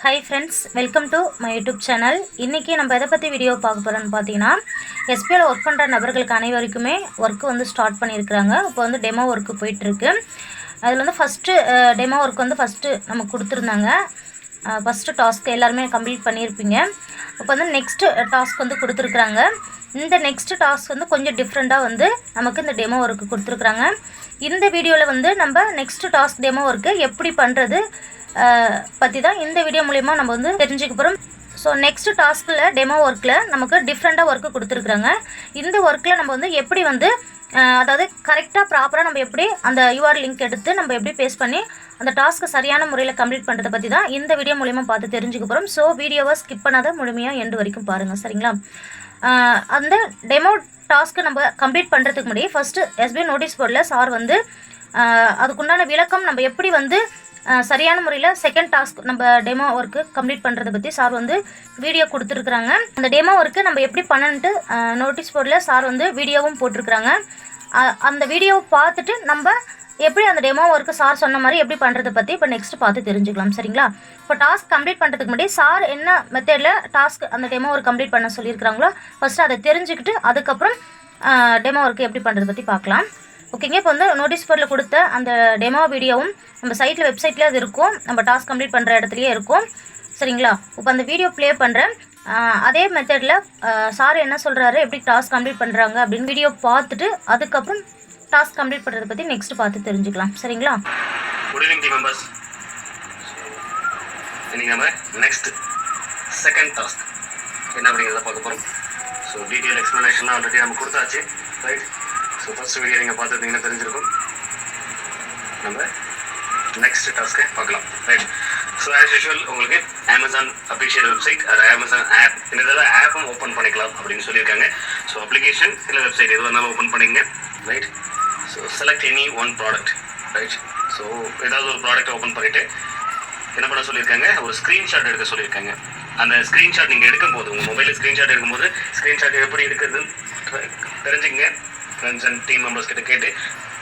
Hi friends, welcome to my YouTube channel. இன்றைக்கி நம்ம எதை பற்றி வீடியோ பார்க்க போகிறோன்னு பார்த்தீங்கன்னா, எஸ்பிஐயில் ஒர்க் பண்ணுற நபர்களுக்கு அனைவருக்குமே ஒர்க்கு வந்து ஸ்டார்ட் பண்ணியிருக்கிறாங்க. இப்போ வந்து டெமோ ஒர்க்கு போயிட்டுருக்கு. அதில் வந்து ஃபஸ்ட்டு டெமோ ஒர்க் வந்து ஃபஸ்ட்டு நமக்கு கொடுத்துருந்தாங்க. ஃபஸ்ட்டு டாஸ்க் எல்லாருமே கம்ப்ளீட் பண்ணியிருப்பீங்க. இப்போ வந்து நெக்ஸ்ட்டு டாஸ்க் வந்து கொடுத்துருக்குறாங்க. இந்த நெக்ஸ்ட்டு டாஸ்க் வந்து கொஞ்சம் டிஃப்ரெண்ட்டாக வந்து நமக்கு இந்த டெமோ ஒர்க்கு கொடுத்துருக்குறாங்க. இந்த வீடியோவில் வந்து நம்ம நெக்ஸ்ட்டு டாஸ்க் டெமோ ஒர்க்கு எப்படி பண்ணுறது பற்றி தான் இந்த வீடியோ மூலிமா நம்ம வந்து தெரிஞ்சுக்க போகிறோம். ஸோ நெக்ஸ்ட் டாஸ்கில் டெமோ ஒர்க்கில் நமக்கு டிஃப்ரெண்ட்டாக ஒர்க்கு கொடுத்துருக்குறாங்க. இந்த ஒர்க்கில் நம்ம வந்து எப்படி வந்து அதாவது கரெக்டாக ப்ராப்பராக நம்ம எப்படி அந்த யூஆர் லிங்க் எடுத்து நம்ம எப்படி பேஸ்ட் பண்ணி அந்த டாஸ்க்கை சரியான முறையில் கம்ப்ளீட் பண்ணுறதை பற்றி தான் இந்த வீடியோ மூலிமா பார்த்து தெரிஞ்சுக்க போகிறோம். ஸோ வீடியோவை ஸ்கிப் பண்ணாத முழுமையாக எண்டு வரைக்கும் பாருங்கள், சரிங்களா? அந்த டெமோ டாஸ்க்கு நம்ம கம்ப்ளீட் பண்ணுறதுக்கு முன்னாடி ஃபஸ்ட்டு எஸ்பிஐ நோட்டீஸ் போர்டில் சார் வந்து அதுக்குண்டான விளக்கம் நம்ம எப்படி வந்து சரியான முறையில் செகண்ட் டாஸ்க் நம்ம டெமோ ஒர்க்கு கம்ப்ளீட் பண்ணுறதை பற்றி சார் வந்து வீடியோ கொடுத்துருக்குறாங்க. அந்த டெமோ ஒர்க்கு நம்ம எப்படி பண்ணன்ட்டு நோட்டீஸ் போர்டில் சார் வந்து வீடியோவும் போட்டிருக்குறாங்க. அந்த வீடியோவை பார்த்துட்டு நம்ம எப்படி அந்த டெமோ ஒர்க்கு சார் சொன்ன மாதிரி எப்படி பண்ணுறதை பற்றி இப்போ நெக்ஸ்ட்டு பார்த்து தெரிஞ்சுக்கலாம், சரிங்களா? இப்போ டாஸ்க் கம்ப்ளீட் பண்ணுறதுக்கு முன்னாடி சார் என்ன மெத்தடில் டாஸ்க் அந்த டெமோ ஒர்க் கம்ப்ளீட் பண்ண சொல்லியிருக்கிறாங்களோ ஃபஸ்ட்டு அதை தெரிஞ்சுக்கிட்டு அதுக்கப்புறம் டெமோ ஒர்க்கு எப்படி பண்ணுறதை பற்றி பார்க்கலாம். ஓகேங்க. இப்போ வந்து நோட்டீஸ் போர்டில் கொடுத்த அந்த டெமோ வீடியோவும் நம்ம சைட்டில் வெப்சைட்லேயே அது இருக்கும், நம்ம டாஸ்க் கம்ப்ளீட் பண்ணுற இடத்துலையே இருக்கும், சரிங்களா? இப்போ அந்த வீடியோ ப்ளே பண்ணுறேன். அதே மெத்தடில் சார் என்ன சொல்கிறாரு, எப்படி டாஸ்க் கம்ப்ளீட் பண்ணுறாங்க அப்படின்னு வீடியோ பார்த்துட்டு அதுக்கப்புறம் டாஸ்க் கம்ப்ளீட் பண்ணுறதை பற்றி நெக்ஸ்ட் பார்த்து தெரிஞ்சுக்கலாம், சரிங்களா? Good evening team members. இன்னைக்கு நம்ம நெக்ஸ்ட் செகண்ட் டாஸ்க் என்ன அப்படிங்கிறத பார்க்க போகிறோம். ஸோ டீட்டெயில் எக்ஸ்ப்ளனேஷன்லாம் ஆல்ரெடி நம்ம கொடுத்தாச்சு, ரைட்? ஸோ ஃபர்ஸ்ட் வீடியோ நீங்கள் பார்த்துருந்தீங்கன்னா தெரிஞ்சிருக்கும். நம்ம நெக்ஸ்ட் டாஸ்க்கை பார்க்கலாம், ரைட்? ஸோ ஆஸ் யூஷுவல் உங்களுக்கு அமேசான் அஃபிஷியல் வெப்சைட் அது அமேசான் ஆப் இந்த இதில் ஆப்பும் ஓப்பன் பண்ணிக்கலாம் அப்படின்னு சொல்லியிருக்காங்க. ஸோ அப்ளிகேஷன் இல்லை வெப்சைட் எது வேணாலும் ஓப்பன் பண்ணிங்க, right? So select any one product, right? So ஏதாவது ஒரு ப்ராடக்ட் ஓப்பன் பண்ணிவிட்டு என்ன பண்ண சொல்லியிருக்காங்க, ஒரு ஸ்க்ரீன்ஷாட் எடுக்க சொல்லியிருக்காங்க. அந்த ஸ்க்ரீன்ஷாட் நீங்கள் எடுக்கும்போது உங்கள் மொபைலில் ஸ்க்ரீன்ஷாட் எடுக்கும்போது ஸ்க்ரீன்ஷாட் எப்படி எடுக்கிறதுன்னு தெரிஞ்சுங்க. ஃப்ரெண்ட்ஸ் அண்ட் டீம் மெம்பர்ஸ் கிட்ட கேட்டு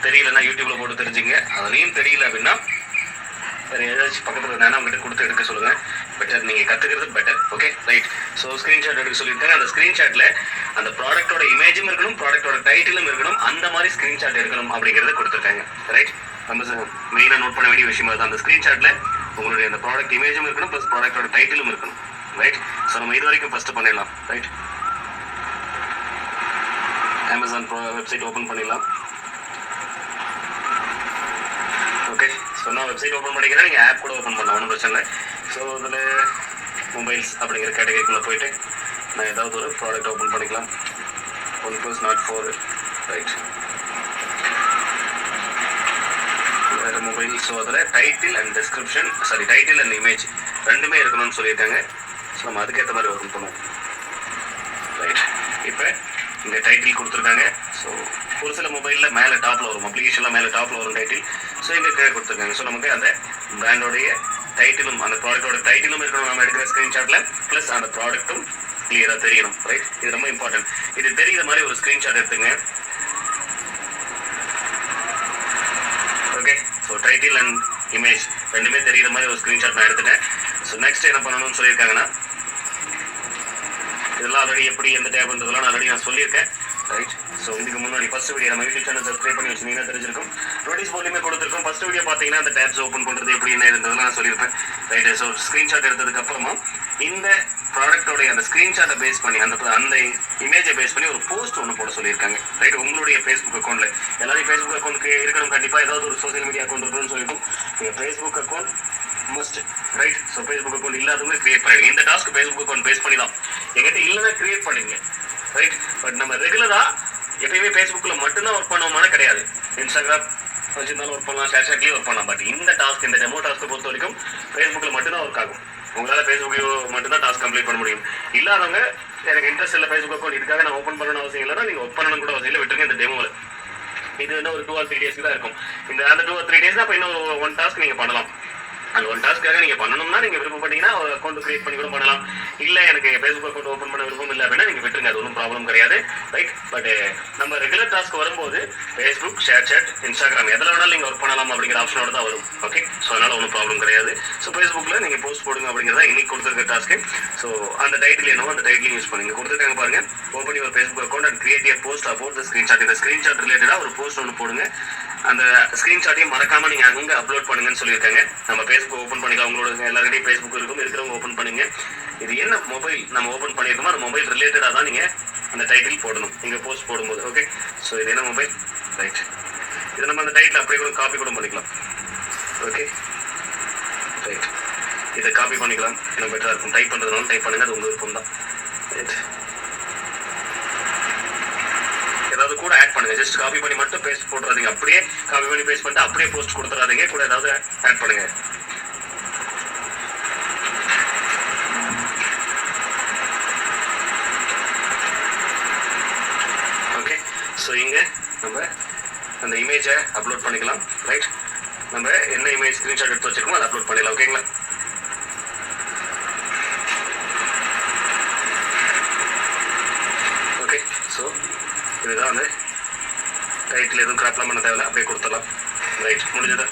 தெரியலன்னா யூடியூப்பில் போட்டு தெரிஞ்சுங்க. அதுலேயும் தெரியல அப்படின்னா வேறு ஏதாச்சும் பக்கத்தில் இருந்தாலும் அவங்ககிட்ட கொடுத்து எடுக்க சொல்லுங்கள். பெட்டர், நீங்கள் கற்றுக்கிறது better, okay, right? So screenshot எடுக்க சொல்லியிருக்காங்க. அந்த ஸ்க்ரீன்ஷாட்டில் அந்த ப்ராடக்டோட இமேஜும் இருக்கணும், ப்ராடக்டோட டைட்டிலும் இருக்கணும், அந்த மாதிரி ஸ்க்ரீன்ஷாட் எடுக்கணும் அப்படிங்கிறத கொடுத்துருக்காங்க, ரைட்? நம்ம மெயினாக நோட் பண்ண வேண்டிய விஷயமா தான் அந்த ஸ்க்ரீன்ஷாட்டில் உங்களுடைய அந்த ப்ராடக்ட் இமேஜும் இருக்கணும் ப்ளஸ் ப்ராடக்டோட டைட்டிலும் இருக்கணும், ரைட்? ஸோ நம்ம இது வரைக்கும் ஃபஸ்ட்டு பண்ணிடலாம், ரைட்? அமேசான் வெப்சைட் ஓப்பன் பண்ணிடலாம். ஓகே, ஸோ நான் வெப்சைட் ஓப்பன் பண்ணிக்கிறேன், நீங்கள் ஆப் கூட ஓப்பன் பண்ணலாம், ஒன்றும் பிரச்சனை இல்லை. ஸோ அதில் மொபைல்ஸ் அப்படிங்கிற கேட்டகரிக்குள்ளே போயிட்டு நான் ஏதாவது ஒரு ப்ராடக்ட் ஓப்பன் பண்ணிக்கலாம். One plus not 4, right? வேறு மொபைல். ஸோ அதில் title and description, sorry title and image ரெண்டுமே இருக்கணும்னு சொல்லியிருக்காங்க. ஸோ நம்ம அதுக்கேற்ற மாதிரி ஓப்பன் பண்ணுவோம், ரைட்? இப்போ இங்கே டைட்டில் கொடுத்துருக்காங்க. ஸோ ஒரு சில மொபைலில் மேலே டாப்பில் வரும், அப்ளிகேஷனில் மேலே டாப்பில் வரும் டைட்டில். ஸோ இங்கே கீழே கொடுத்துருக்காங்க. ஸோ நமக்கு அந்த பிராண்டோடைய டைட்டிலும் அந்த ப்ராடக்டோட டைட்டிலும் இருக்கணும் நம்ம எடுக்கிற ஸ்க்ரீன்ஷாட்டில், ப்ளஸ் அந்த ப்ராடக்ட்டும் கிளியராக தெரியணும், ரைட்? இது ரொம்ப இம்பார்ட்டன்ட். இது தெரிகிற மாதிரி ஒரு ஸ்க்ரீன்ஷாட் எடுத்துங்க, okay? So title and image ரெண்டுமே தெரிகிற மாதிரி ஒரு ஸ்க்ரீன்ஷாட் நான் எடுத்துட்டேன். ஸோ நெக்ஸ்ட் என்ன பண்ணணும்னு சொல்லியிருக்காங்கன்னா, இதெல்லாம் ஆல்ரெடி எப்படி எந்த டேப்ன்றதெல்லாம் ஆல்ரெடி நான் சொல்லியிருக்கேன், ரைட்? ஸோ இதுக்கு முன்னாடி ஃபர்ஸ்ட் வீடியோ நம்ம யூடியூப் சேனல் சப்ஸ்கிரைப் பண்ணி வச்சிருந்தீங்கன்னா தெரிஞ்சிருக்கும். நோட்டீஸ் போர்ட்லையுமே கொடுத்துருக்கோம். ஃபர்ஸ்ட் வீடியோ பார்த்தீங்கன்னா அந்த டேப்ஸ் ஓப்பன் பண்ணுறது எப்படி என்ன இருந்ததுலாம் நான் சொல்லியிருப்பேன், ரைட்? ஸோ ஸ்க்ரீன்ஷாட் எடுத்ததுக்கு அப்புறமா இந்த ப்ராடக்டோடைய அந்த ஸ்க்ரீன்ஷாட்டை பேஸ் பண்ணி அந்த இமேஜை பேஸ் பண்ணி ஒரு போஸ்ட் ஒன்று போட சொல்லியிருக்காங்க, ரைட்? உங்களுடைய ஃபேஸ்புக் அக்கௌண்ட்டில் எல்லாரும் ஃபேஸ்புக் அக்கௌண்ட்டுக்கு இருக்கணும், கண்டிப்பாக ஏதாவது ஒரு சோசியல் மீடியா அக்கௌண்ட் இருக்கணும்னு சொல்லியிருக்கோம். நீங்கள் Facebook account must, right? So Facebook account இல்லாதவங்க கிரியேட் பண்ணிடுங்க. இந்த டாஸ்க் ஃபேஸ்புக் அக்கௌண்ட் பேஸ் பண்ணி தான் எங்கிட்ட இல்லைன்னா கிரியேட் பண்ணிங்க, ரைட்? பட் நம்ம ரெகுலராக எப்பயுமே ஃபேஸ்புக்கில் மட்டும்தான் ஒர்க் பண்ணுவோமான கிடையாது. இன்ஸ்டாகிராம் வச்சுருந்தாலும் ஒர்க் பண்ணலாம், ஷேர்ஷாட்லேயும் ஒர்க் பண்ணலாம். பட் இந்த டாஸ்க், இந்த டெமோ டாஸ்க்கை பொறுத்த வரைக்கும் ஃபேஸ்புக்கில் மட்டும்தான் ஒர்க் ஆகும். உங்களால் ஃபேஸ்புக்கில் மட்டும்தான் டாஸ்க் கம்ப்ளீட் பண்ண முடியும். இல்லாதவங்க எனக்கு இன்ட்ரெஸ்ட் இல்லை ஃபேஸ்புக் அக்கௌண்ட் இதுக்காக நான் ஓப்பன் பண்ணணும் அவசியம் இல்லைன்னா நீங்கள் ஒர்க் பண்ணணும் கூட அவசியம் இல்லை, விட்டுருங்க இந்த டெமோவில். இது வந்து ஒரு 2 or 3 days தான் இருக்கும். அந்த 2 or 3 days தான் இப்போ இன்னும் ஒன் டாஸ்க் நீங்கள் பண்ணலாம். அந்த ஒன் டாஸ்க்காக நீங்கள் பண்ணணும்னா நீங்கள் விருப்பப்பட்டீங்கன்னா ஒரு அக்கௌண்ட் கிரியேட் பண்ணி கூட பண்ணலாம். இல்லை எனக்கு ஃபேஸ்புக் அக்கௌண்ட் ஓப்பன் பண்ண விருப்பம் இல்லை அப்படின்னா நீங்கள் விட்டுருங்க, அது ஒன்றும் ப்ராப்ளம் கிடையாது, ரைட். பட் நம்ம ரெகுலர் டாஸ்க் வரும்போது ஃபேஸ்புக், ஷேர் சாட், இன்ஸ்டாகிராம் எதில் வேணாலும் நீங்கள் ஒர்க் பண்ணலாம் அப்படிங்கிற ஆப்ஷனோட தான் வரும். ஓகே, ஸோ அதனால் ஒன்றும் ப்ராப்ளம் கிடையாது. ஸோ ஃபேஸ்புக்கில் நீங்கள் போஸ்ட் போடுங்க அப்படிங்கிறத இன்னைக்கு கொடுத்துருக்க டாஸ்க்கு. ஸோ அந்த டைட்டில் என்னவோ அந்த டைட்டிலையும் யூஸ் பண்ணுங்க. கொடுத்துருக்காங்க பாருங்க, open your Facebook account and create a post about the screenshot. இந்த ஸ்க்ரீன்ஷாட் ரிலேட்டடாக ஒரு போஸ்ட் ஒன்று போடுங்க. அந்த ஸ்க்ரீன்ஷாட்டையும் மறக்காம நீங்கள் அங்கே அப்லோட் பண்ணுங்கன்னு சொல்லியிருக்காங்க. நம்ம ஃபேஸ்புக் ஓப்பன் பண்ணிக்கலாம், உங்களோட எல்லாருடையும் ஃபேஸ்புக் இருக்கும், இருக்கிறவங்க ஓப்பன் பண்ணுங்க. இது என்ன மொபைல் நம்ம ஓப்பன் பண்ணியிருக்கோமோ அந்த மொபைல் ரிலேட்டடாக தான் நீங்கள் அந்த டைட்டில் போடணும் நீங்கள் போஸ்ட் போடும்போது. ஓகே, ஸோ இது என்ன மொபைல், ரைட். இதை நம்ம அந்த டைட்டில் அப்படியே கூட காப்பி கூட பண்ணிக்கலாம். Okay, right. இதை காப்பி பண்ணிக்கலாம், இன்னும் பெட்டராக இருக்கும். டைப் பண்ணுறதுனாலும் டைப் பண்ணுங்கள், அது உங்கள் விருப்பம் தான். ரைட், ஏதாவது கூட ஆட் பண்ணுங்க. ஜஸ்ட் காப்பி பண்ணி மட்டும் பேஸ்ட் போட்டுறாதீங்க. அப்படியே காப்பி பண்ணி பேஸ்ட் பண்ணிட்டு அப்படியே போஸ்ட் கொடுத்துறாதீங்க, கூட ஏதாவது ஆட் பண்ணுங்க. ஓகே, ஸோ இங்கே நம்ம அந்த இமேஜை அப்லோட் பண்ணிக்கலாம். ரைட், நம்ம என்ன இமேஜ் ஸ்க்ரீன்ஷாட் எடுத்து வச்சிருக்கோமோ அதை அப்லோட் பண்ணிடலாம். ஓகேங்களா? ஓகே, ஸோ இதுதான் வந்து டைட்டில், எதுவும் கிராப்லாம் பண்ண தேவையில்ல, அப்படியே கொடுத்துடலாம். ரைட், முடிஞ்சது.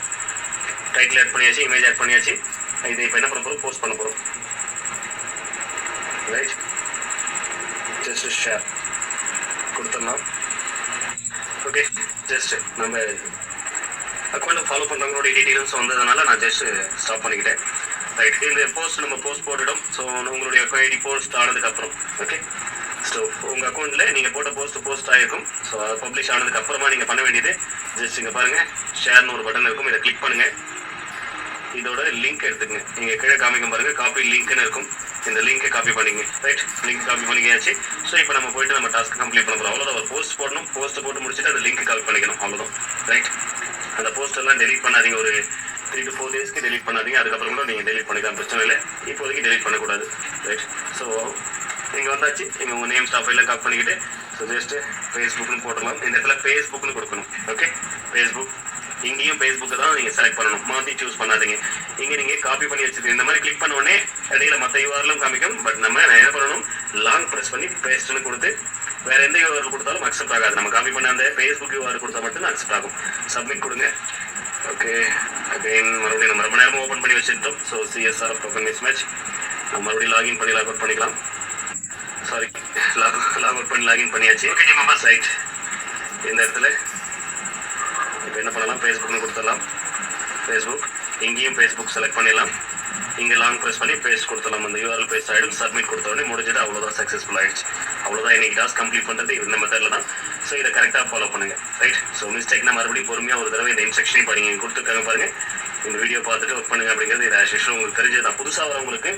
டைட்டில் ஆட் பண்ணியாச்சு, இமேஜ் ஆட் பண்ணியாச்சு. இதை இப்போ என்ன பண்ண போகிறோம், போஸ்ட் பண்ண போகிறோம். ரைட், ஜஸ்ட் ஷேர் கொடுத்துடலாம். ஓகே, ஜஸ்ட் நம்ம அக்கௌண்ட்டை ஃபாலோ பண்ணுறவங்களோட டீட்டெயில்ஸ் வந்ததுனால நான் ஜஸ்ட் ஸ்டாப் பண்ணிக்கிட்டேன். ரைட், இந்த போஸ்ட் நம்ம போஸ்ட் போட்டுட்டோம். ஸோ உங்களுடைய ஐடி போஸ்ட் ஆனதுக்கப்புறம், ஓகே, ஸோ உங்கள் அக்கௌண்ட்டில் நீங்கள் போட்ட போஸ்ட் ஆகிருக்கும். ஸோ அது பப்ளிஷ் ஆனதுக்கப்புறமா நீங்கள் பண்ண வேண்டியது ஜஸ்ட் இங்கே பாருங்கள், ஷேர்னு ஒரு பட்டன் இருக்கும், இதை கிளிக் பண்ணுங்கள். இதோட லிங்க் எடுத்துக்கங்க. நீங்கள் கீழே காமிக்கும் பாருங்கள், காப்பி லிங்க்னு இருக்கும். இந்த லிங்கை காப்பி பண்ணிங்க. ரைட், லிங்க் காப்பி பண்ணிக்காச்சு. ஸோ இப்போ நம்ம போயிட்டு நம்ம டாஸ்க் கம்ப்ளீட் பண்ண போகிறோம். அவ்வளோதான், ஒரு போஸ்ட் போடணும், போஸ்ட்டு போட்டு முடிச்சுட்டு அந்த லிங்க் காப்பி பண்ணிக்கணும், அவ்வளோதான். ரைட், அந்த போஸ்டெல்லாம் டெலிட் பண்ணாதீங்க, ஒரு 3 to 4 டேஸ்க்கு டெலிட் பண்ணாதீங்க. அதுக்கப்புறம் கூட நீங்கள் டெலிட் பண்ணிக்கலாம், பிரச்சனை இல்லை. இப்போதைக்கு டெலிட் பண்ணக்கூடாது. ரைட், ஸோ இங்கே வந்தாச்சு. நீங்கள் உங்கள் நேம் ஸ்டாஃப் எல்லாம் காப்பி பண்ணிக்கிட்டு ஸோ ஜஸ்ட்டு ஃபேஸ்புக்னு போட்டுடலாம். இந்த இடத்துல ஃபேஸ்புக்னு கொடுக்கணும். ஓகே, ஃபேஸ்புக், இங்கேயும் ஃபேஸ்புக்கு தான் நீங்கள் செலக்ட் பண்ணணும், மாற்றி சூஸ் பண்ணாதீங்க. இங்கே நீங்கள் காப்பி பண்ணி வச்சுருக்கீங்க. இந்த மாதிரி கிளிக் பண்ண உடனே இடையில மற்ற யூஆர்லும் காமிக்கும். பட் நம்ம என்ன பண்ணணும், லாங் ப்ரெஸ் பண்ணி பேஸ்ட்னு கொடுத்து வேறு எந்த யூஆர் கொடுத்தாலும் அக்செப்ட் ஆகாது. நம்ம காப்பி பண்ண அந்த ஃபேஸ்புக் யூஆர் கொடுத்தா மட்டும் தான் அக்செப்ட் ஆகும். சப்மிட் கொடுங்க. ஓகே, அகைன் மறுபடியும் நம்ம ரொம்ப நேரமாக ஓப்பன் பண்ணி வச்சுருந்தோம். So CSR token miss match நம்ம மறுபடியும் லாகின் பண்ணி லாக் அவுட் பண்ணிக்கலாம். சாரி, லாக் அவுட் பண்ணி லாகின் பண்ணியாச்சு. Okay members, right. இந்த இடத்துல இப்போ என்ன பண்ணலாம், ஃபேஸ்புக்னு கொடுத்துடலாம். ஃபேஸ்புக், இங்கேயும் ஃபேஸ்புக் செலக்ட் பண்ணிடலாம். இங்கே லாங் ப்ரெஸ் பண்ணி பேஸ்ட் கொடுத்துடலாம். அந்த யூஆர்எல் பேஸ்ட் ஆகிடும். சப்மிட் கொடுத்த உடனே முடிஞ்சது, அவ்வளோதான், சக்ஸஸ்ஃபுல் ஆகிடுச்சு. அவ்வளோதான், இன்றைக்கி டாஸ்க் கம்ப்ளீட் பண்ணுறது இந்த மெத்தடில் தான். ஸோ இதை கரெக்டாக ஃபாலோ பண்ணுங்கள். ரைட், ஸோ மிஸ்டேக்னா மறுபடியும் பொறுமையாக ஒரு தடவை இந்த இன்ஸ்ட்ரக்ஷனையும் படிங்க. கொடுத்துருக்காங்க பாருங்கள், இந்த வீடியோ பார்த்துட்டு ஒர்க் பண்ணுங்க அப்படிங்கிறது இது ஆஸ் யூஷுவல் உங்களுக்கு தெரிஞ்சது தான். புதுசாக வரவங்களுக்கு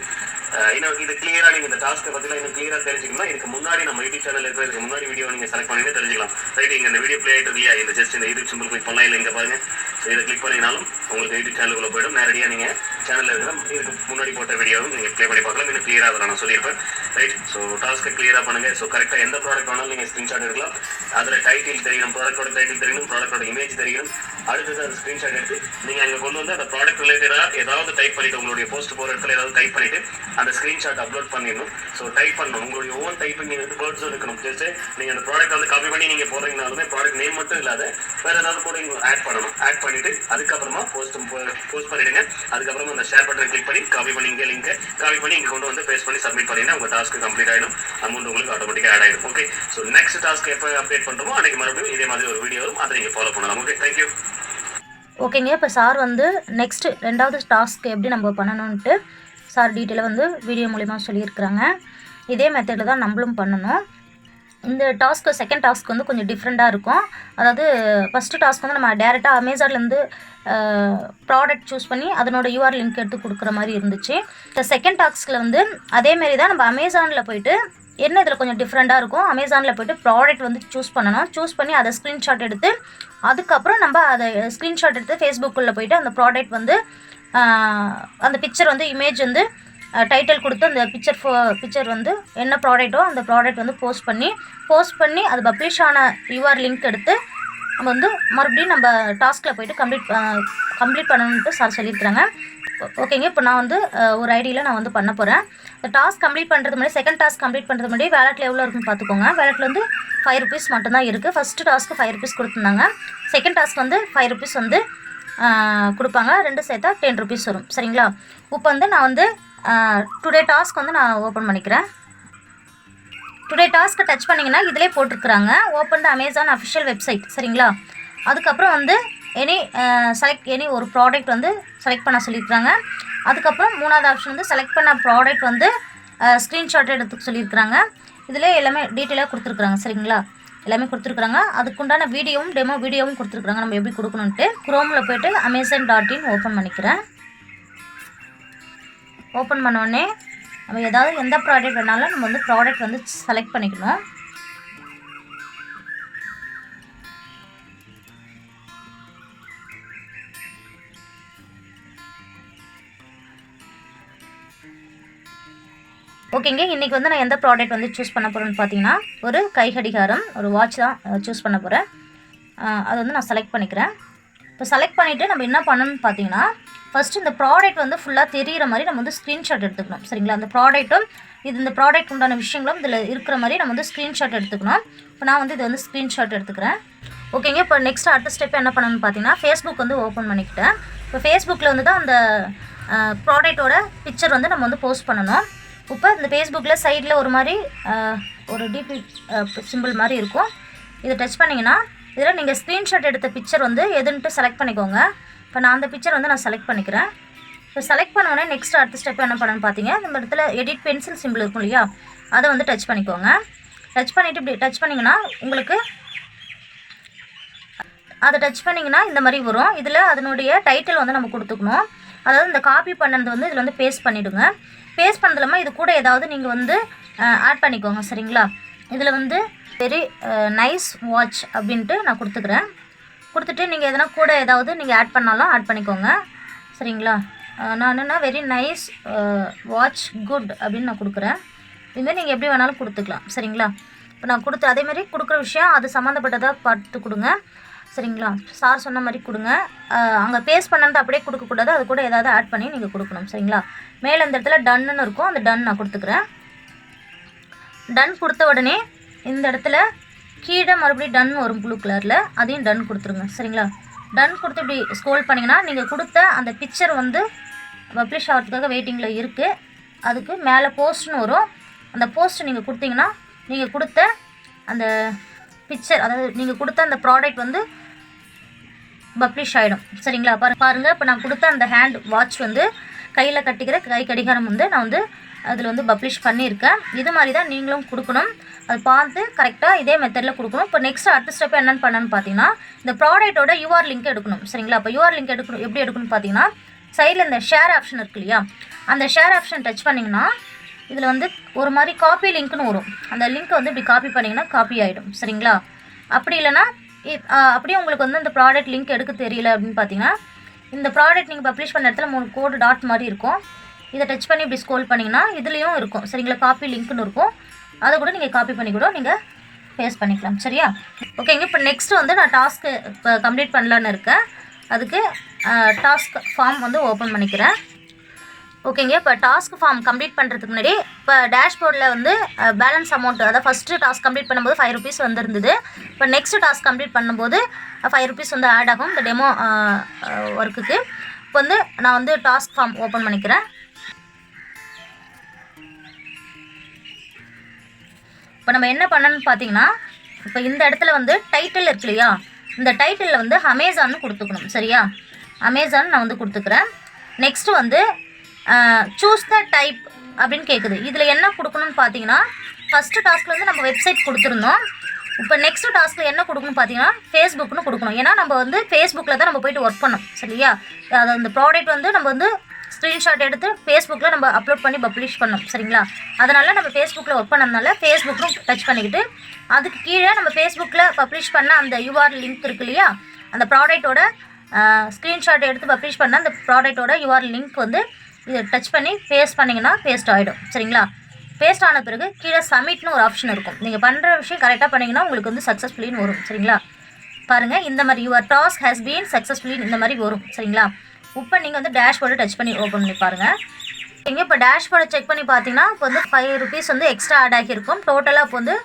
இன்னும் இது கிளியராக நீங்கள் இந்த டாஸ்க்கை பற்றிலாம் இன்னும் கிளியராக தெரிஞ்சுக்கணும். இதுக்கு முன்னாடி நம்ம யூடியூப் சேனல் இருக்கிறதுக்கு முன்னாடி வீடியோ நீங்கள் செலக்ட் பண்ணி தெரிஞ்சுக்கலாம். ரைட், இங்கே இந்த வீடியோ ப்ளே ஆகிட்டு இல்லையா, இந்த ஜஸ்ட் இந்த யூடியூப் சிம்பிள் கிளிக் பண்ணலாம். இல்லை இங்கே பாருங்கள், ஸோ இதை கிளிக் பண்ணினாலும் உங்களுக்கு யூடியூப் சேனலுக்குள்ளே போய்டும். நேரடியாக நீங்கள் சேனலில் இருக்கிற இதுக்கு முன்னாடி போட்ட வீடியோவும் நீங்கள் ப்ளே பண்ணி பார்க்கலாம். இன்னும் கிளியராக அதை நான் சொல்லியிருப்பேன். ரைட், ஸோ டாஸ்க்கை கிளியராக பண்ணுங்கள். ஸோ கரெக்டாக எந்த ப்ராடக்ட் வேணாலும் நீங்கள் ஸ்க்ரீன்ஷாட் எடுக்கலாம். அதில் டைட்டில் தெரியணும், ப்ராடக்டோட டைட்டில் தெரியணும், ப்ராடக்டோட இமேஜ் தெரியணும். அடுத்தது அந்த ஸ்க்ரீன்ஷாட் எடுத்து நீங்கள் அங்கே கொண்டு வந்து அந்த ப்ராடக்ட் ரிலேட்டடாக ஏதாவது டைப் பண்ணிவிட்டு, உங்களுடைய போஸ்ட் போகிற இடத்துல ஏதாவது டைப் பண்ணிவிட்டு அந்த ஸ்க்ரீன்ஷாட் அப்லோட் பண்ணிடணும். ஸோ டைப் பண்ணணும், உங்களுடைய ஓன் டைப்பிங் வந்து வேர்ட்ஸும் இருக்கணும். ஜஸ்ட் நீங்கள் அந்த ப்ராடக்ட் வந்து காப்பி பண்ணி நீங்கள் போகிறீங்கனாலுமே ப்ராடக்ட் நேம் மட்டும் இல்லாத வேறு ஏதாவது கூட ஆட் பண்ணணும். ஆட் பண்ணிவிட்டு அதுக்கப்புறமா போஸ்ட் பண்ணிவிடுங்க. அதுக்கப்புறமா அந்த ஷேர் பட்டனை கிளிக் பண்ணி காப்பி பண்ணி இங்கே லிங்க் காப்பி பண்ணி இங்கே கொண்டு வந்து பேஸ்ட் பண்ணி சப்மிட் பண்ணிங்கன்னா உங்கள் டாஸ்க்கு கம்ப்ளீட் ஆகிடும். அமௌண்ட் உங்களுக்கு ஆட்டோமேட்டிக்காக ஆட் ஆகிடும். ஓகே, ஸோ நெக்ஸ்ட் டாஸ்க் எப்போ அப்டேட் பண்ணுறோமோ அன்றைக்கி மறுபடியும் இதே மாதிரி ஒரு வீடியோ வரும், அதை நீங்கள் ஃபாலோ பண்ணலாம். Okay, thank you. ஓகேங்க, இப்போ சார் வந்து நெக்ஸ்ட்டு 2வது டாஸ்க் எப்படி நம்ம பண்ணணுன்ட்டு சார் டீட்டெயிலாக வந்து வீடியோ மூலிமா சொல்லியிருக்கிறாங்க. இதே மெத்தடில் தான் நம்மளும் பண்ணணும். இந்த டாஸ்க்கு செகண்ட் டாஸ்க் வந்து கொஞ்சம் டிஃப்ரெண்ட்டாக இருக்கும். அதாவது ஃபஸ்ட்டு டாஸ்க் வந்து நம்ம டேரெக்டாக அமேசான்லேருந்து ப்ராடக்ட் சூஸ் பண்ணி அதனோட யூஆர் லிங்க் எடுத்து கொடுக்குற மாதிரி இருந்துச்சு. இந்த செகண்ட் டாஸ்கில் வந்து அதேமாரி தான் நம்ம அமேசானில் போய்ட்டு என்ன இதில் கொஞ்சம் டிஃப்ரெண்ட்டாக இருக்கும், அமேசானில் போய்ட்டு ப்ராடக்ட் வந்து சூஸ் பண்ணணும். சூஸ் பண்ணி அதை ஸ்க்ரீன்ஷாட் எடுத்து அதுக்கப்புறம் நம்ம அதை ஸ்க்ரீன்ஷாட் எடுத்து ஃபேஸ்புக்குள்ளே போய்ட்டு அந்த ப்ராடக்ட் வந்து அந்த பிக்சர் வந்து இமேஜ் வந்து டைட்டில் கொடுத்து அந்த பிக்சர் வந்து என்ன ப்ராடக்ட்டோ அந்த ப்ராடக்ட் வந்து போஸ்ட் பண்ணி அது பப்ளிஷ் ஆன யூஆர் லிங்க் எடுத்து நம்ம வந்து மறுபடியும் நம்ம டாஸ்கில் போய்ட்டு கம்ப்ளீட் பண்ணணுன்ட்டு சார் சொல்லியிருக்கிறாங்க. ஓகேங்க. இப்போ நான் வந்து ஒரு ஐடியில் நான் வந்து பண்ண போகிறேன். இந்த டாஸ்க் கம்ப்ளீட் பண்ணுறது முன்னாடி செகண்ட் டாஸ்க் கம்ப்ளீட் பண்ணுறது முன்னாடி வேலெட்டில் எவ்வளோ இருக்குன்னு பார்த்துக்கோங்க. வேலெட்டில் வந்து ₹5 மட்டும்தான் இருக்குது. ஃபஸ்ட்டு டாஸ்க்கு ₹5 கொடுத்துருந்தாங்க. செகண்ட் டாஸ்க் வந்து ₹5 வந்து கொடுப்பாங்க. 2 சேர்த்தா ₹10 வரும். சரிங்களா? இப்போ வந்து நான் வந்து டுடே டாஸ்க் வந்து நான் ஓப்பன் பண்ணிக்கிறேன். டுடே டாஸ்க்கை டச் பண்ணிங்கன்னா இதிலே போட்டிருக்குறாங்க open the Amazon official website. சரிங்களா? அதுக்கப்புறம் வந்து செலக்ட் எனி ஒரு ப்ராடக்ட் வந்து செலக்ட் பண்ண சொல்லியிருக்கிறாங்க. அதுக்கப்புறம் 3வது ஆப்ஷன் வந்து செலக்ட் பண்ண ப்ராடக்ட் வந்து ஸ்க்ரீன்ஷாட் எடுத்துக்க சொல்லியிருக்கிறாங்க. இதில் எல்லாமே டீட்டெயிலாக கொடுத்துருக்குறாங்க. சரிங்களா? எல்லாமே கொடுத்துருக்குறாங்க. அதுக்குண்டான டெமோ வீடியோவும் கொடுத்துருக்குறாங்க நம்ம எப்படி கொடுக்கணுன்ட்டு. குரோமில் போய்ட்டு amazon.in ஓப்பன் பண்ணிக்கிறேன். ஓப்பன் பண்ணோடனே நம்ம ஏதாவது எந்த ப்ராடக்ட் வேணாலும் நம்ம வந்து ப்ராடக்ட் வந்து செலக்ட் பண்ணிக்கணும். ஓகேங்க. இன்றைக்கி வந்து நான் எந்த ப்ராடக்ட் வந்து சூஸ் பண்ண போகிறேன்னு பார்த்தீங்கன்னா ஒரு கை கடிகாரம், ஒரு வாட்ச் தான் சூஸ் பண்ண போகிறேன். அது வந்து நான் செலக்ட் பண்ணிக்கிறேன். இப்போ செலக்ட் பண்ணிவிட்டு நம்ம என்ன பண்ணணும்னு பார்த்தீங்கன்னா ஃபஸ்ட்டு இந்த ப்ராடக்ட் வந்து ஃபுல்லாக தெரிகிற மாதிரி நம்ம வந்து ஸ்க்ரீன்ஷாட் எடுத்துக்கணும். சரிங்களா? அந்த ப்ராடக்ட்டும் இந்த ப்ராடக்ட் உண்டான விஷயங்களும் இதில் இருக்கிற மாதிரி நம்ம வந்து ஸ்க்ரீன்ஷாட் எடுத்துக்கணும். இப்போ நான் வந்து இது வந்து ஸ்க்ரீன்ஷாட் எடுத்துக்கிறேன். ஓகேங்க. இப்போ நெக்ஸ்ட் அடுத்த ஸ்டெப் என்ன பண்ணணும்னு பார்த்தீங்கன்னா ஃபேஸ்புக் வந்து ஓப்பன் பண்ணிக்கிட்டேன். இப்போ ஃபேஸ்புக்கில் வந்து தான் அந்த ப்ராடக்டோட பிக்சர் வந்து நம்ம வந்து போஸ்ட் பண்ணணும். இப்போ இந்த ஃபேஸ்புக்கில் சைடில் ஒரு மாதிரி ஒரு டிபி சிம்பிள் மாதிரி இருக்கும். இதை டச் பண்ணிங்கன்னா இதில் நீங்கள் ஸ்க்ரீன்ஷாட் எடுத்த பிக்சர் வந்து எதுன்ட்டு செலக்ட் பண்ணிக்கோங்க. இப்போ நான் அந்த பிக்சர் வந்து நான் செலக்ட் பண்ணிக்கிறேன். இப்போ செலக்ட் பண்ணோடனே நெக்ஸ்ட் அடுத்த ஸ்டெப் என்ன பண்ணணும்னு பார்த்தீங்க இந்த இடத்துல எடிட் பென்சில் சிம்பிள் இருக்கும் இல்லையா, அதை வந்து டச் பண்ணிக்கோங்க. டச் பண்ணிவிட்டு இப்படி டச் பண்ணிங்கன்னா உங்களுக்கு அதை டச் பண்ணிங்கன்னா இந்த மாதிரி வரும். இதில் அதனுடைய டைட்டில் வந்து நம்ம கொடுத்துக்கணும். அதாவது இந்த காப்பி பண்ணது வந்து இதில் வந்து பேஸ்ட் பண்ணிவிடுங்க. பேஸ்ட் பண்ணதுலாமல் இது கூட ஏதாவது நீங்கள் வந்து ஆட் பண்ணிக்கோங்க. சரிங்களா? இதில் வந்து வெரி நைஸ் வாட்ச் அப்படின்ட்டு நான் கொடுத்துக்கிறேன். கொடுத்துட்டு நீங்கள் எதனா கூட ஏதாவது நீங்கள் ஆட் பண்ணாலும் ஆட் பண்ணிக்கோங்க. சரிங்களா? நான் என்னென்னா வெரி நைஸ் வாட்ச் குட் அப்படின்னு நான் கொடுக்குறேன். இதுமாரி நீங்கள் எப்படி வேணாலும் கொடுத்துக்கலாம். சரிங்களா? இப்போ நான் கொடுத்து அதேமாதிரி கொடுக்குற விஷயம் அது சம்மந்தப்பட்டதாக பார்த்து கொடுங்க. சரிங்களா? சார் சொன்ன மாதிரி கொடுங்க. அங்கே பேஸ்ட் பண்ணது அப்படியே கொடுக்கக்கூடாது, அது கூட ஏதாவது ஆட் பண்ணி நீங்கள் கொடுக்கணும். சரிங்களா? மேலே இந்த இடத்துல டன்னு இருக்கும், அந்த டன் நான் கொடுத்துக்கிறேன். டன் கொடுத்த உடனே இந்த இடத்துல கீழே மறுபடியும் டன் வரும் ப்ளூ கலரில், அதையும் டன் கொடுத்துருங்க. சரிங்களா? டன் கொடுத்து இப்படி ஸ்க்ரோல் பண்ணிங்கன்னா நீங்கள் கொடுத்த அந்த பிக்சர் வந்து பப்ளிஷ் ஆகிறதுக்காக வெயிட்டிங்கில் இருக்குது. அதுக்கு மேலே போஸ்ட்னு வரும். அந்த போஸ்ட் நீங்கள் கொடுத்தீங்கன்னா நீங்கள் கொடுத்த அந்த பிக்சர், அதாவது நீங்கள் கொடுத்த அந்த ப்ராடக்ட் வந்து பப்ளிஷ் ஆகிடும். சரிங்களா? பாருங்கள் இப்போ நான் கொடுத்த அந்த ஹேண்ட் வாட்ச் வந்து கையில் கட்டிக்கிற கை கடிகாரம் வந்து நான் வந்து அதில் வந்து பப்ளிஷ் பண்ணியிருக்கேன். இது மாதிரி தான் நீங்களும் கொடுக்கணும். அது பார்த்து கரெக்டாக இதே மெத்தடில் கொடுக்கணும். இப்போ நெக்ஸ்ட் அடுத்த ஸ்டெப் என்னென்னு பண்ணணும்னு பார்த்தீங்கன்னா இந்த ப்ராடக்ட்டோட யூஆர் லிங்க் எடுக்கணும். சரிங்களா? இப்போ யூஆர் லிங்க் எப்படி எடுக்கணும்னு பார்த்தீங்கன்னா சைடில் இந்த ஷேர் ஆப்ஷன் இருக்கு இல்லையா, அந்த ஷேர் ஆப்ஷன் டச் பண்ணிங்கன்னா இதில் வந்து ஒரு மாதிரி காப்பி லிங்க்னு வரும். அந்த லிங்க்கை வந்து இப்படி காப்பி பண்ணிங்கன்னா காப்பி ஆகிடும். சரிங்களா? அப்படி இல்லைனா அப்படியே உங்களுக்கு வந்து இந்த ப்ராடக்ட் லிங்க் எடுக்க தெரியல அப்படின்னு பார்த்தீங்கன்னா இந்த ப்ராடக்ட் நீங்கள் பப்ளிஷ் பண்ண இடத்துல 3 கோடு டாட் மாதிரி இருக்கும். இதை டச் பண்ணி இப்படி ஸ்க்ரோல் பண்ணிங்கன்னா இதுலேயும் இருக்கும். சரிங்களா? காப்பி லிங்க்னு இருக்கும். அதை கூட நீங்கள் காப்பி பண்ணி கூட நீங்கள் பேஸ்ட் பண்ணிக்கலாம். சரியா? ஓகேங்க. இப்போ நெக்ஸ்ட்டு வந்து நான் டாஸ்க்கு இப்போ கம்ப்ளீட் பண்ணலான்னு இருக்கேன். அதுக்கு டாஸ்க் ஃபார்ம் வந்து ஓப்பன் பண்ணிக்கிறேன். ஓகேங்க. இப்போ டாஸ்க் ஃபார்ம் கம்ப்ளீட் பண்ணுறதுக்கு முன்னாடி இப்போ டேஷ்போர்டில் வந்து பேலன்ஸ் அமௌண்ட், அதாவது ஃபஸ்ட்டு டாஸ்க் கம்ப்ளீட் பண்ணும்போது ₹5 வந்துருந்தது. இப்போ நெக்ஸ்ட் டாஸ்க் கம்ப்ளீட் பண்ணும்போது ₹5 வந்து ஆட் ஆகும் இந்த டெமோ ஒர்க்குக்கு. இப்போ வந்து நான் வந்து டாஸ்க் ஃபார்ம் ஓப்பன் பண்ணிக்கிறேன். இப்போ நம்ம என்ன பண்ணணும்னு பார்த்தீங்கன்னா இப்போ இந்த இடத்துல வந்து டைட்டில் இருக்கு இல்லையா, இந்த டைட்டிலில் வந்து அமேசான்னு கொடுத்துக்கணும். சரியா? அமேசான் நான் வந்து கொடுத்துக்கிறேன். நெக்ஸ்ட்டு வந்து சூஸ் த டைப் அப்படின்னு கேட்குது. இதில் என்ன கொடுக்கணும்னு பார்த்தீங்கன்னா ஃபஸ்ட்டு டாஸ்கில் வந்து நம்ம வெப்சைட் கொடுத்துருந்தோம். இப்போ நெக்ஸ்ட் டாஸ்கில் என்ன கொடுக்கணும்னு பார்த்தீங்கன்னா ஃபேஸ்புக்னு கொடுக்கணும். ஏன்னா நம்ம வந்து ஃபேஸ்புக்கில் தான் நம்ம போய்ட்டு ஒர்க் பண்ணோம். சரியா? அது அந்த ப்ராடக்ட் வந்து நம்ம வந்து ஸ்க்ரீன்ஷாட் எடுத்து ஃபேஸ்புக்கில் நம்ம அப்லோட் பண்ணி பப்ளிஷ் பண்ணோம். சரிங்களா? அதனால் நம்ம ஃபேஸ்புக்கில் ஒர்க் பண்ணதுனால ஃபேஸ்புக்கும் டச் பண்ணிக்கிட்டு அதுக்கு கீழே நம்ம ஃபேஸ்புக்கில் பப்ளிஷ் பண்ண அந்த யூஆர் லிங்க் இருக்கு இல்லையா, அந்த ப்ராடக்ட்டோட ஸ்க்ரீன்ஷாட் எடுத்து பப்ளிஷ் பண்ண அந்த ப்ராடக்ட்டோட யூஆர் லிங்க் வந்து இதை டச் பண்ணி பேஸ்ட் பண்ணிங்கன்னா பேஸ்ட் ஆகிடும். சரிங்களா? பேஸ்ட் ஆன பிறகு கீழே சப்மிட்னு ஒரு ஆப்ஷன் இருக்கும். நீங்கள் பண்ணுற விஷயம் கரெக்டாக பண்ணிங்கன்னா உங்களுக்கு வந்து சக்ஸஸ்ஃபுல்லின்னு வரும். சரிங்களா? பாருங்கள் இந்த மாதிரி your task has been successfully இந்த மாதிரி வரும். சரிங்களா? இப்போ நீங்கள் வந்து டேஷ்போர்டை டச் பண்ணி ஓப்பன் பண்ணி பாருங்கள். இங்கே இப்போ டேஷ்போர்டை செக் பண்ணி பார்த்தீங்கன்னா இப்போ வந்து 5 rupees வந்து எக்ஸ்ட்ரா ஆட் ஆகியிருக்கும். டோட்டலாக இப்போ வந்து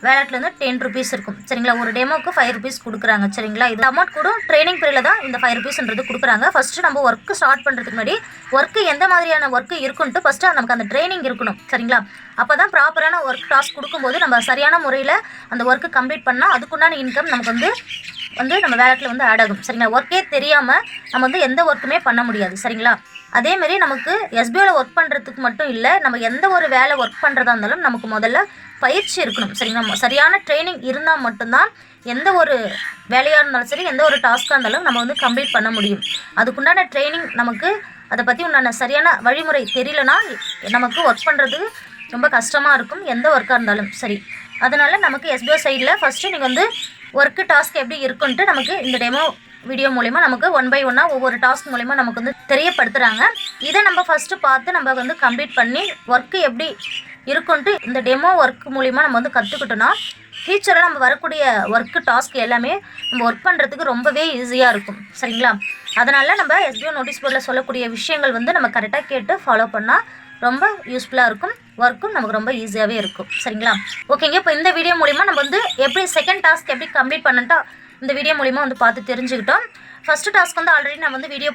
வேலெட்டில் வந்து 10 rupees இருக்கும். சரிங்களா, ஒரு டெமோக்கு 5 rupees கொடுக்குறாங்க. சரிங்களா, இது அமௌண்ட் கூட ட்ரைனிங் பீரியடில் தான் இந்த 5 rupeesன்றது கொடுக்குறாங்க. ஃபஸ்ட்டு நம்ம ஒர்க்கு ஸ்டார்ட் பண்ணுறதுக்கு முன்னாடி ஒர்க்கு எந்த மாதிரியான ஒர்க்கு இருக்குன்ட்டு ஃபஸ்ட்டு நமக்கு அந்த ட்ரைனிங் இருக்கணும். சரிங்களா, அப்போ தான் ப்ராப்பரான ஒர்க் டாஸ்க் கொடுக்கும்போது நம்ம சரியான முறையில் அந்த ஒர்க்கு கம்ப்ளீட் பண்ணால் அதுக்குண்டான இன்கம் நமக்கு வந்து நம்ம வேலெட்டில் வந்து ஆட் ஆகும். சரிங்களா, ஒர்க்கே தெரியாமல் நம்ம வந்து எந்த ஒர்க்குமே பண்ண முடியாது. சரிங்களா, அதேமாரி நமக்கு எஸ்பிஐயில் ஒர்க் பண்ணுறதுக்கு மட்டும் இல்லை, நம்ம எந்த ஒரு வேலை ஒர்க் பண்ணுறதா இருந்தாலும் நமக்கு முதல்ல பயிற்சி இருக்கணும். சரிங்களா, சரியான ட்ரைனிங் இருந்தால் மட்டும்தான் எந்த ஒரு வேலையாக இருந்தாலும் சரி, எந்த ஒரு டாஸ்க்காக இருந்தாலும் நம்ம வந்து கம்ப்ளீட் பண்ண முடியும். அதுக்குண்டான ட்ரைனிங் நமக்கு அதை பற்றி உண்டான சரியான வழிமுறை தெரியலனா நமக்கு ஒர்க் பண்ணுறது ரொம்ப கஷ்டமாக இருக்கும், எந்த ஒர்க்காக இருந்தாலும் சரி. அதனால் நமக்கு எஸ்பிஐ சைடில் ஃபஸ்ட்டு நீங்கள் வந்து ஒர்க்கு டாஸ்க் எப்படி இருக்குன்ட்டு நமக்கு இந்த டெமோ வீடியோ மூலிமா நமக்கு 1 by 1 ஒவ்வொரு டாஸ்க் மூலிமா நமக்கு வந்து தெரியப்படுத்துகிறாங்க. இதை நம்ம ஃபஸ்ட்டு பார்த்து நம்ம வந்து கம்ப்ளீட் பண்ணி ஒர்க்கு எப்படி இருக்குன்ட்டு இந்த டெமோ ஒர்க் மூலிமா நம்ம வந்து கற்றுக்கிட்டோன்னா ஃபியூச்சரில் நம்ம வரக்கூடிய ஒர்க்கு டாஸ்க் எல்லாமே நம்ம ஒர்க் பண்ணுறதுக்கு ரொம்பவே ஈஸியாக இருக்கும். சரிங்களா, அதனால் நம்ம எஸ்பிஐ நோட்டீஸ் போர்டில் சொல்லக்கூடிய விஷயங்கள் வந்து நம்ம கரெக்டாக கேட்டு ஃபாலோ பண்ணால் ரொம்ப யூஸ்ஃபுல்லாக இருக்கும், ஒர்க்கும் நமக்கு ரொம்ப ஈஸியாகவே இருக்கும். சரிங்களா, ஓகேங்க. இப்போ இந்த வீடியோ மூலிமா நம்ம வந்து எப்படி செகண்ட் டாஸ்க் எப்படி கம்ப்ளீட் பண்ணிட்டா இந்த வீடியோ மூலிமா வந்து பார்த்து தெரிஞ்சுக்கிட்டோம். ஃபஸ்ட்டு டாஸ்க் வந்து ஆல்ரெடி நான் வந்து வீடியோ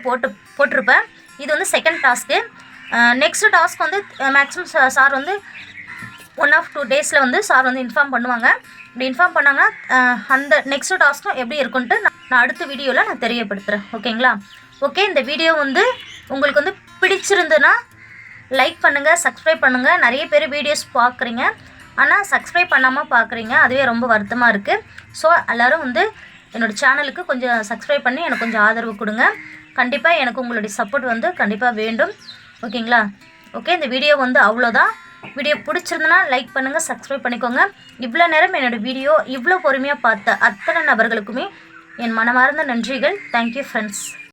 போட்டிருப்பேன். இது வந்து செகண்ட் டாஸ்க்கு. நெக்ஸ்ட்டு டாஸ்க் வந்து மேக்ஸிமம் சார் வந்து 1 or 2 days வந்து சார் வந்து இன்ஃபார்ம் பண்ணுவாங்க. இப்படி இன்ஃபார்ம் பண்ணாங்கன்னா அந்த நெக்ஸ்ட்டு டாஸ்க்கும் எப்படி இருக்குன்ட்டு நான் அடுத்த வீடியோவில் நான் தெரியப்படுத்துகிறேன். ஓகேங்களா, ஓகே. இந்த வீடியோ வந்து உங்களுக்கு வந்து பிடிச்சிருந்துன்னா லைக் பண்ணுங்கள், சப்ஸ்கிரைப் பண்ணுங்கள். நிறைய பேர் வீடியோஸ் பார்க்குறீங்க, ஆனால் சப்ஸ்கிரைப் பண்ணாமல் பார்க்குறீங்க, அதுவே ரொம்ப வருத்தமாக இருக்குது. ஸோ எல்லோரும் வந்து என்னோடய சேனலுக்கு கொஞ்சம் சப்ஸ்கிரைப் பண்ணி எனக்கு கொஞ்சம் ஆதரவு கொடுங்க. கண்டிப்பாக எனக்கு உங்களுடைய சப்போர்ட் வந்து கண்டிப்பாக வேண்டும். ஓகேங்களா, ஓகே. இந்த வீடியோ வந்து அவ்வளோதான். வீடியோ பிடிச்சிருந்தனா லைக் பண்ணுங்கள், சப்ஸ்கிரைப் பண்ணிக்கோங்க. இவ்வளோ நேரம் என்னோடய வீடியோ இவ்வளோ பொறுமையாக பார்த்த அத்தனை நபர்களுக்குமே என் மனமார்ந்த நன்றிகள். Thank you friends.